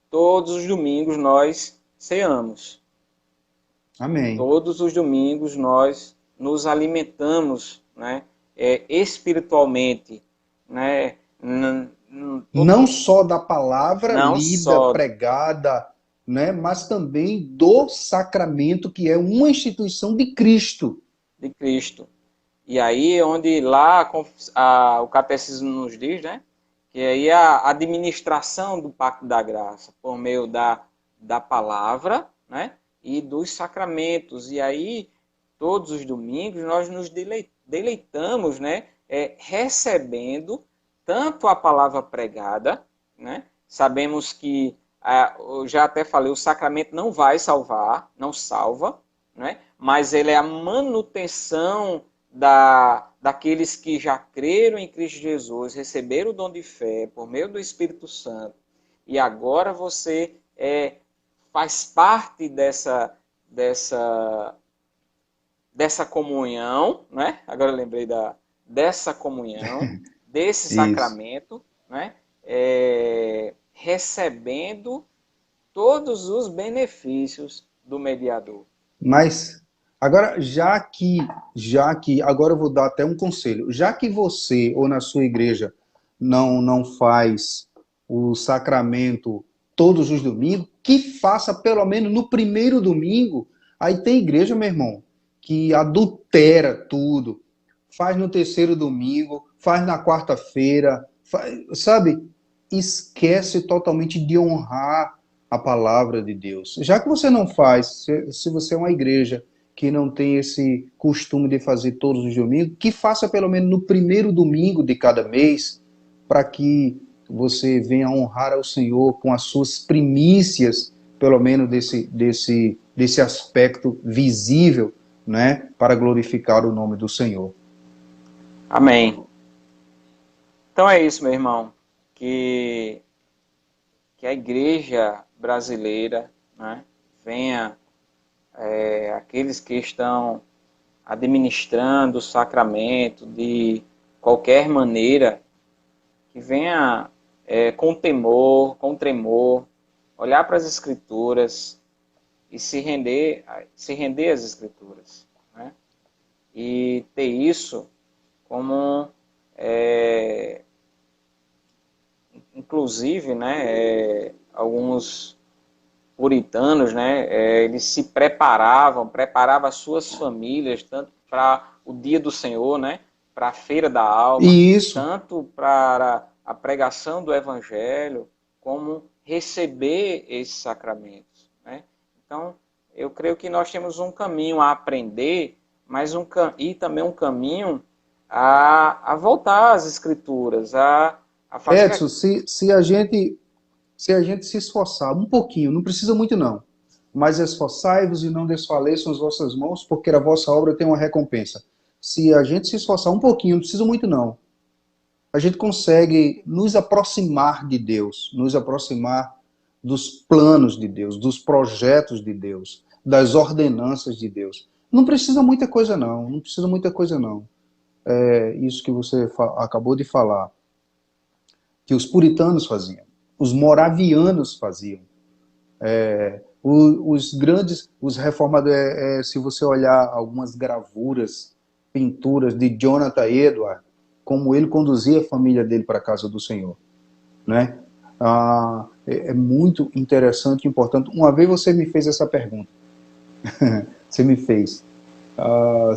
Todos os domingos nós ceamos. Amém. Todos os domingos nós nos alimentamos, né, espiritualmente, né, Não só da palavra não lida, só pregada, né, mas também do sacramento, que é uma instituição de Cristo. de Cristo. E aí onde lá o catecismo nos diz, né, que aí a administração do pacto da graça por meio da palavra, né, e dos sacramentos. E aí todos os domingos nós nos deleitamos, né, recebendo tanto a palavra pregada, né, sabemos que eu já até falei, o sacramento não vai salvar, não salva, né, mas ele é a manutenção daqueles que já creram em Cristo Jesus, receberam o dom de fé por meio do Espírito Santo, e agora você faz parte dessa comunhão, né? Agora eu lembrei dessa comunhão, desse Isso. sacramento, né? Recebendo todos os benefícios do mediador. Mas agora, já que agora eu vou dar até um conselho. Já que você ou na sua igreja não faz o sacramento todos os domingos, que faça pelo menos no primeiro domingo. Aí tem igreja, meu irmão, que adultera tudo. Faz no terceiro domingo, faz na quarta-feira, sabe? Esquece totalmente de honrar a palavra de Deus. Já que você não faz, se você é uma igreja que não tem esse costume de fazer todos os domingos, que faça pelo menos no primeiro domingo de cada mês, para que você venha honrar ao Senhor com as suas primícias, pelo menos desse aspecto visível, né, para glorificar o nome do Senhor. Amém. Então é isso, meu irmão, que a igreja brasileira, né, venha, aqueles que estão administrando o sacramento de qualquer maneira, que venha com temor, com tremor, olhar para as Escrituras e se render às Escrituras, né? E ter isso como, inclusive, né, alguns puritanos, né, eles se preparavam as suas famílias, tanto para o dia do Senhor, né, para a feira da alma, Isso. tanto para a pregação do Evangelho, como receber esses sacramentos, né? Então, eu creio que nós temos um caminho a aprender, mas e também um caminho a voltar às Escrituras, a fazer... Edson, se a gente se esforçar um pouquinho, não precisa muito não, mas esforçai-vos e não desfaleçam as vossas mãos, porque a vossa obra tem uma recompensa. Se a gente se esforçar um pouquinho, não precisa muito não, a gente consegue nos aproximar de Deus, nos aproximar dos planos de Deus, dos projetos de Deus, das ordenanças de Deus. Não precisa muita coisa não, não precisa muita coisa não. É isso que você acabou de falar, que os puritanos faziam, os moravianos faziam. Os reformadores, se você olhar algumas gravuras, pinturas de Jonathan Edwards, como ele conduzia a família dele para a casa do Senhor, né? É muito interessante e importante. Uma vez você me fez essa pergunta. Você me fez.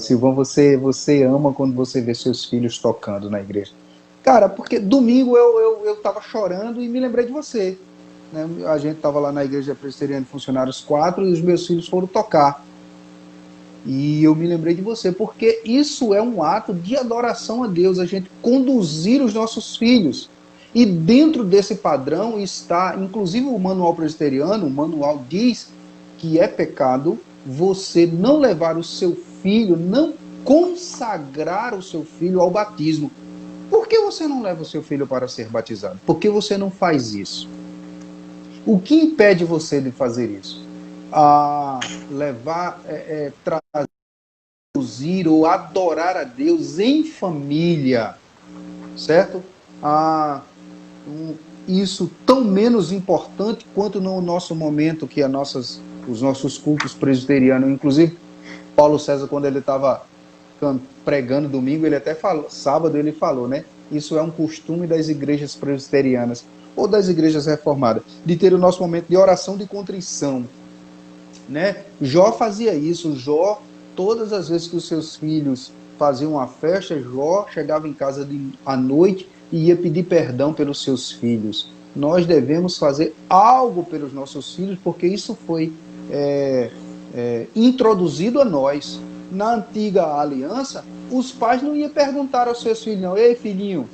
Silvão, você ama quando você vê seus filhos tocando na igreja. Cara, porque domingo eu tava chorando e me lembrei de você. Né? A gente tava lá na igreja presbiteriana de funcionários 4 e os meus filhos foram tocar. E eu me lembrei de você, porque isso é um ato de adoração a Deus, a gente conduzir os nossos filhos. E dentro desse padrão está, inclusive o manual presbiteriano, o manual diz que é pecado você não levar o seu filho, não consagrar o seu filho ao batismo. Por que você não leva o seu filho para ser batizado? Por que você não faz isso? O que impede você de fazer isso? Levar, trazer conduzir ou adorar a Deus em família, certo? Isso tão menos importante quanto no nosso momento, que os nossos cultos presbiterianos. Inclusive, Paulo César, quando ele estava pregando domingo, ele até falou, sábado ele falou, né? Isso é um costume das igrejas presbiterianas ou das igrejas reformadas, de ter o nosso momento de oração de contrição, né? Jó fazia isso. Jó, todas as vezes que os seus filhos faziam uma festa, Jó chegava em casa à noite e ia pedir perdão pelos seus filhos. Nós devemos fazer algo pelos nossos filhos, porque isso foi introduzido a nós. Na antiga aliança, os pais não iam perguntar aos seus filhos, não: ei, filhinho,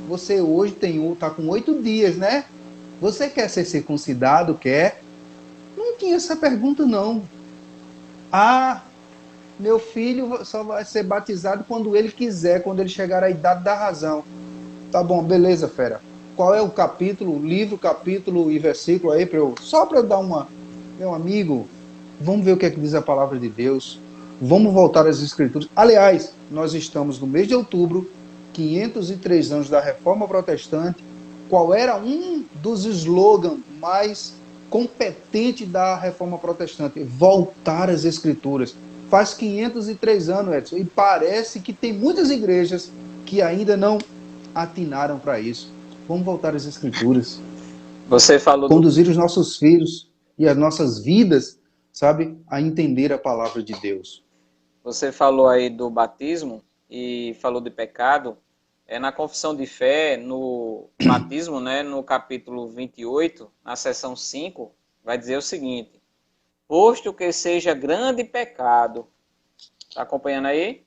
você hoje está com 8 dias, né? Você quer ser circuncidado? Quer? Não tinha essa pergunta, não. Ah, meu filho só vai ser batizado quando ele quiser, quando ele chegar à idade da razão. Tá bom, beleza, fera. Qual é o capítulo, livro, capítulo e versículo aí só para eu dar uma... Meu amigo, vamos ver o que é que diz a palavra de Deus. Vamos voltar às Escrituras. Aliás, nós estamos no mês de outubro, 503 anos da Reforma Protestante. Qual era um dos slogans mais competentes da Reforma Protestante? Voltar às Escrituras. Faz 503 anos, Edson, e parece que tem muitas igrejas que ainda não atinaram para isso. Vamos voltar às Escrituras. Você falou conduzir os nossos filhos e as nossas vidas, sabe, a entender a palavra de Deus. Você falou aí do batismo e falou de pecado. Na confissão de fé, no batismo, né, no capítulo 28, na seção 5, vai dizer o seguinte: posto que seja grande pecado. Está acompanhando aí?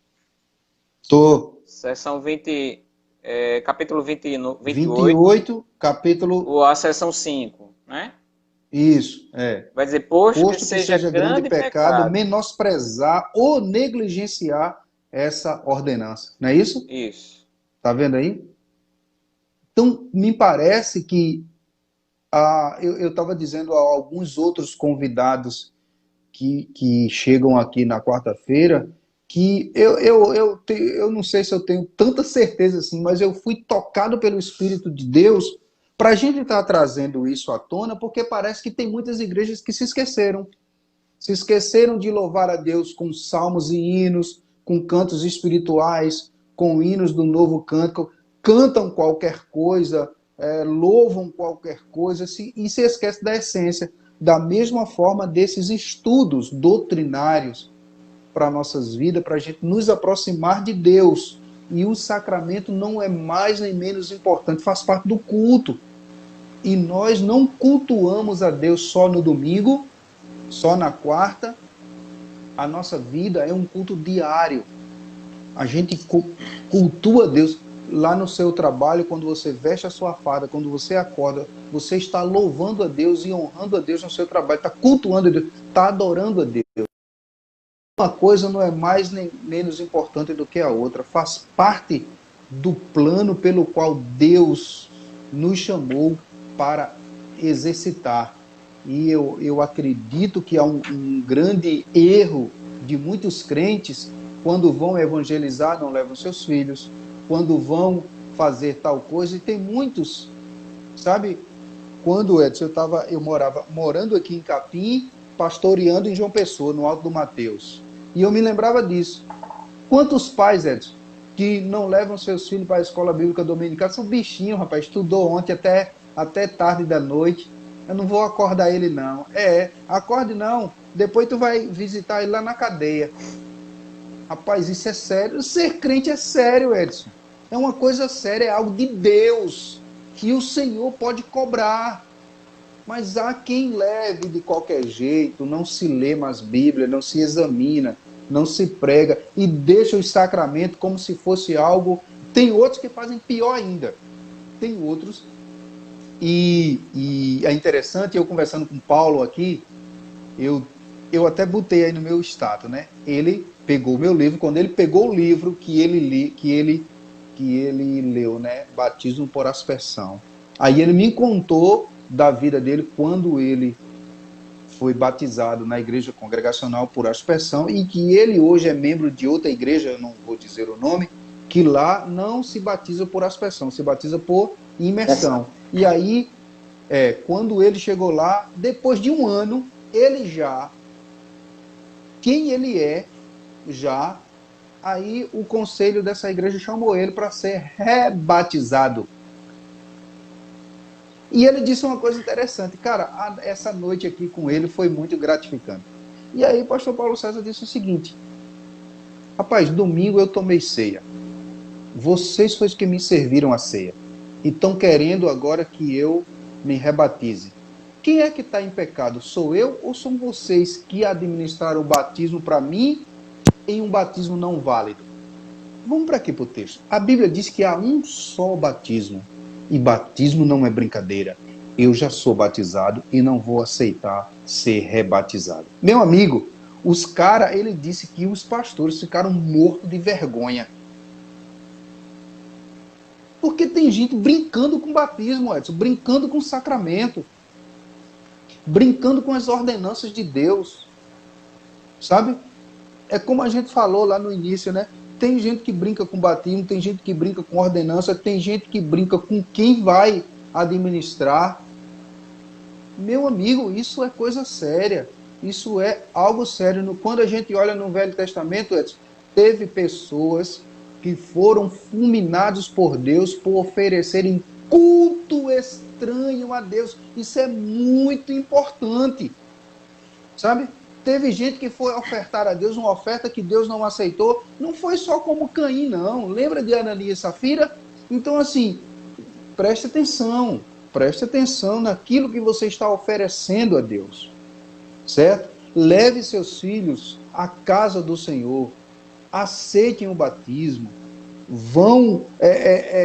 Estou. Seção 20, capítulo 28. 28, capítulo... Ou a seção 5, né? Isso, Vai dizer, posto que seja grande pecado, menosprezar ou negligenciar essa ordenança. Não é isso? Isso. Tá vendo aí? Então, me parece que eu estava dizendo a alguns outros convidados que chegam aqui na quarta-feira que eu não sei se eu tenho tanta certeza assim, mas eu fui tocado pelo Espírito de Deus para a gente estar trazendo isso à tona, porque parece que tem muitas igrejas que se esqueceram. Se esqueceram de louvar a Deus com salmos e hinos, com cantos espirituais, com hinos do novo cântico, cantam qualquer coisa, louvam qualquer coisa e se esquece da essência. Da mesma forma desses estudos doutrinários para nossas vidas, para a gente nos aproximar de Deus. E o sacramento não é mais nem menos importante, faz parte do culto. E nós não cultuamos a Deus só no domingo, só na quarta. A nossa vida é um culto diário. A gente cultua Deus lá no seu trabalho, quando você veste a sua farda, quando você acorda, você está louvando a Deus e honrando a Deus no seu trabalho, está cultuando a Deus, está adorando a Deus. Uma coisa não é mais nem menos importante do que a outra, faz parte do plano pelo qual Deus nos chamou para exercitar. E eu acredito que há um grande erro de muitos crentes, quando vão evangelizar, não levam seus filhos, quando vão fazer tal coisa, e tem muitos, sabe? Quando, Edson, eu morava morando aqui em Capim, pastoreando em João Pessoa, no Alto do Mateus. E eu me lembrava disso. Quantos pais, Edson, que não levam seus filhos para a escola bíblica dominical? São bichinhos, rapaz, estudou ontem até tarde da noite. Eu não vou acordar ele, não. Acorde não. Depois tu vai visitar ele lá na cadeia. Rapaz, isso é sério. Ser crente é sério, Edson. É uma coisa séria, é algo de Deus, que o Senhor pode cobrar. Mas há quem leve de qualquer jeito, não se lê mais Bíblia, não se examina, não se prega e deixa o sacramento como se fosse algo... Tem outros que fazem pior ainda. Tem outros... E é interessante, eu conversando com o Paulo aqui, eu até botei aí no meu status, né? Ele pegou o meu livro, quando ele pegou o livro que ele leu, né? Batismo por aspersão. Aí ele me contou da vida dele quando ele foi batizado na igreja congregacional por aspersão e que ele hoje é membro de outra igreja, eu não vou dizer o nome, que lá não se batiza por aspersão, se batiza por imersão. E aí, quando ele chegou lá, depois de um ano, ele já, quem ele é, já, aí o conselho dessa igreja chamou ele para ser rebatizado. E ele disse uma coisa interessante, cara, essa noite aqui com ele foi muito gratificante. E aí o pastor Paulo César disse o seguinte, rapaz, domingo eu tomei ceia. Vocês foram os que me serviram a ceia. E estão querendo agora que eu me rebatize. Quem é que está em pecado? Sou eu ou são vocês que administraram o batismo para mim em um batismo não válido? Vamos para aqui para o texto. A Bíblia diz que há um só batismo. E batismo não é brincadeira. Eu já sou batizado e não vou aceitar ser rebatizado. Meu amigo, os caras, ele disse que os pastores ficaram mortos de vergonha. Porque tem gente brincando com batismo, Edson, brincando com o sacramento, brincando com as ordenanças de Deus. Sabe? É como a gente falou lá no início, né? Tem gente que brinca com batismo, tem gente que brinca com ordenança, tem gente que brinca com quem vai administrar. Meu amigo, isso é coisa séria. Isso é algo sério. Quando a gente olha no Velho Testamento, Edson, teve pessoas que foram fulminados por Deus por oferecerem culto estranho a Deus. Isso é muito importante. Sabe? Teve gente que foi ofertar a Deus uma oferta que Deus não aceitou. Não foi só como Caim, não. Lembra de Ananias e Safira? Então, assim, preste atenção naquilo que você está oferecendo a Deus, certo? Leve seus filhos à casa do Senhor, aceitem o batismo, vão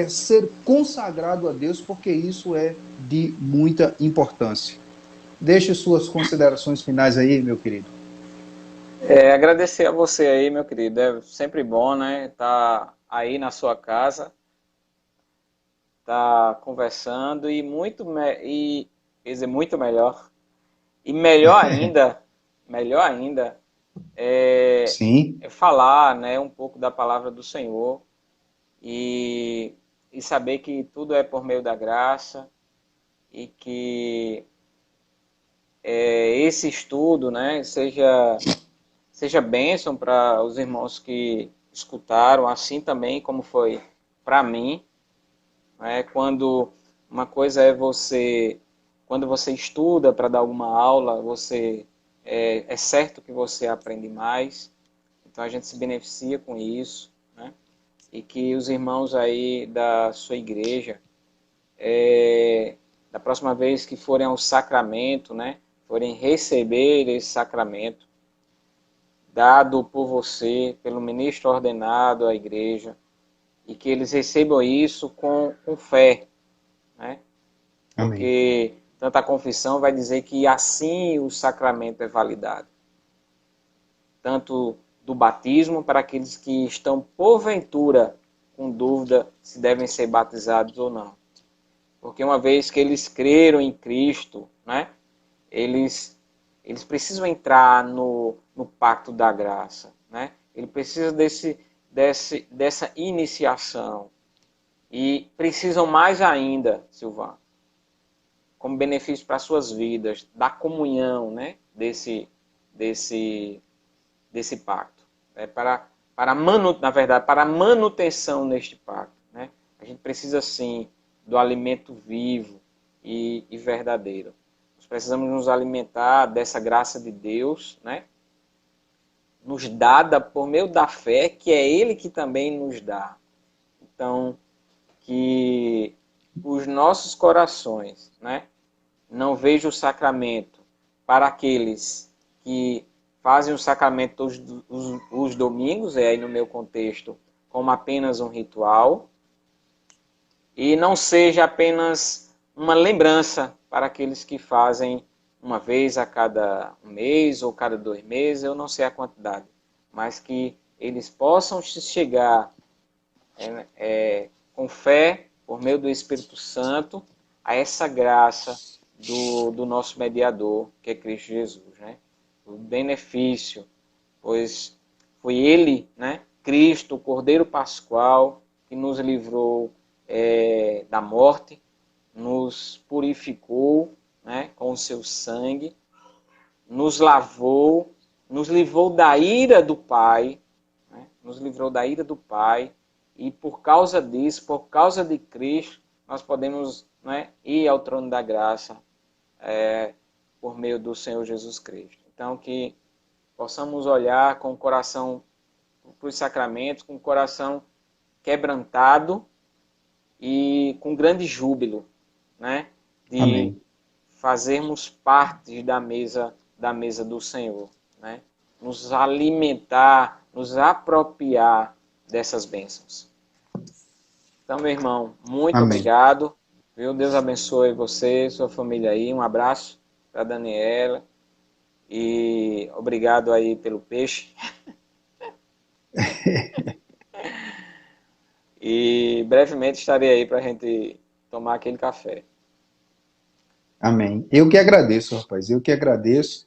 ser consagrados a Deus, porque isso é de muita importância. Deixe suas considerações finais aí, meu querido. Agradecer a você aí, meu querido. É sempre bom, né? Tá aí na sua casa, tá conversando e quer dizer, muito melhor. E melhor ainda Sim. é falar, né, um pouco da palavra do Senhor e saber que tudo é por meio da graça e que esse estudo, né, seja bênção para os irmãos que escutaram, assim também como foi para mim, né, quando uma coisa quando você estuda para dar alguma aula, é certo que você aprende mais, então a gente se beneficia com isso, né, e que os irmãos aí da sua igreja, da próxima vez que forem ao sacramento, né, forem receber esse sacramento, dado por você, pelo ministro ordenado à igreja, e que eles recebam isso com fé, né? Amém. Porque tanta confissão vai dizer que assim o sacramento é validado. Tanto do batismo para aqueles que estão, porventura, com dúvida se devem ser batizados ou não. Porque uma vez que eles creram em Cristo, né, eles precisam entrar no pacto da graça, né? Ele precisa dessa iniciação. E precisam mais ainda, Silvano, como benefício para suas vidas, da comunhão, né, desse pacto. Na verdade, para a manutenção neste pacto, né? A gente precisa, sim, do alimento vivo e verdadeiro. Nós precisamos nos alimentar dessa graça de Deus, né? Nos dada por meio da fé, que é Ele que também nos dá. Então, que os nossos corações, né, não vejam o sacramento para aqueles que fazem o sacramento os domingos, aí no meu contexto, como apenas um ritual, e não seja apenas uma lembrança para aqueles que fazem uma vez a cada um mês ou cada 2 meses, eu não sei a quantidade, mas que eles possam chegar com fé, por meio do Espírito Santo, a essa graça do nosso mediador, que é Cristo Jesus, né? O benefício, pois foi Ele, né? Cristo, o Cordeiro Pascual, que nos livrou da morte, nos purificou, né, com o seu sangue, nos lavou, nos livrou da ira do Pai, né, nos livrou da ira do Pai, e por causa disso, por causa de Cristo, nós podemos, né, ir ao trono da graça por meio do Senhor Jesus Cristo. Então, que possamos olhar com o coração para os sacramentos, com o coração quebrantado e com grande júbilo, né, de Amém. fazermos parte da mesa do Senhor, né, nos alimentar, nos apropriar dessas bênçãos. Então, meu irmão, muito Amém. obrigado. Viu? Deus abençoe você, sua família aí. Um abraço para a Daniela. E obrigado aí pelo peixe. E brevemente estarei aí para a gente tomar aquele café. Amém. Eu que agradeço, rapaz. Eu que agradeço.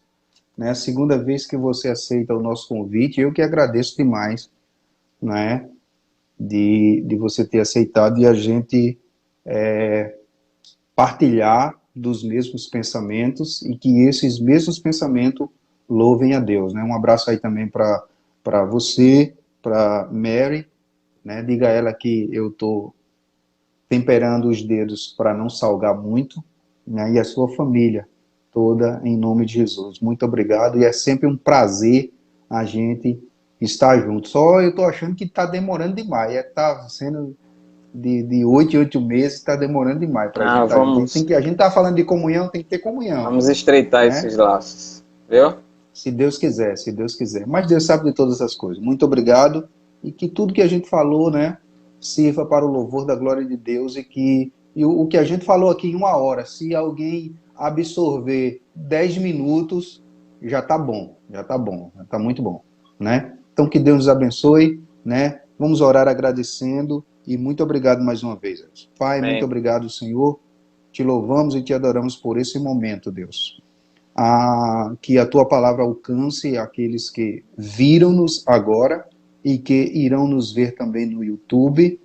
Né? A segunda vez que você aceita o nosso convite, eu que agradeço demais, né? De você ter aceitado e a gente partilhar dos mesmos pensamentos e que esses mesmos pensamentos louvem a Deus, né? Um abraço aí também para você, para Mary, né? Diga a ela que eu estou temperando os dedos para não salgar muito, né? E a sua família toda, em nome de Jesus. Muito obrigado e é sempre um prazer a gente estar junto. Só eu estou achando que está demorando demais, está sendo de 8 em 8 meses, está demorando demais para a gente estar junto. A gente está falando de comunhão, tem que ter comunhão. Vamos estreitar, né, esses laços, viu? Se Deus quiser, se Deus quiser. Mas Deus sabe de todas as coisas. Muito obrigado e que tudo que a gente falou, né, sirva para o louvor da glória de Deus e o que a gente falou aqui em 1 hora, se alguém absorver 10 minutos, já está bom, já está muito bom, né? Então que Deus nos abençoe, né? Vamos orar agradecendo e muito obrigado mais uma vez, Deus. Pai, muito obrigado, Senhor. Te louvamos e te adoramos por esse momento, Deus. Que a tua palavra alcance aqueles que viram-nos agora e que irão nos ver também no YouTube,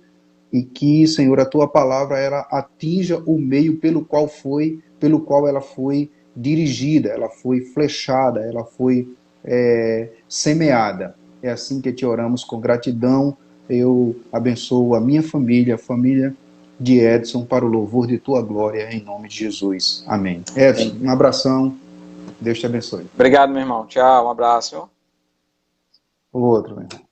e que, Senhor, a tua palavra ela atinja o meio pelo qual ela foi dirigida, ela foi flechada, ela foi semeada. É assim que te oramos com gratidão. Eu abençoo a minha família, a família de Edson, para o louvor de tua glória, em nome de Jesus. Amém. Edson, um abração. Deus te abençoe. Obrigado, meu irmão. Tchau, um abraço. O outro, meu irmão.